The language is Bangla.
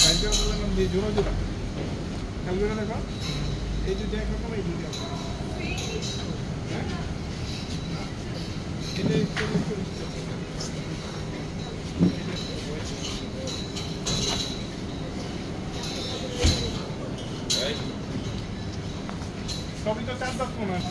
গাড়িটা বললাম যে জোড়া জোড়া খেয়াল করে দেখো এই দুটো একরকম এই দুটো হ্যাঁ এটা সবই তো 4-10 মনে হয়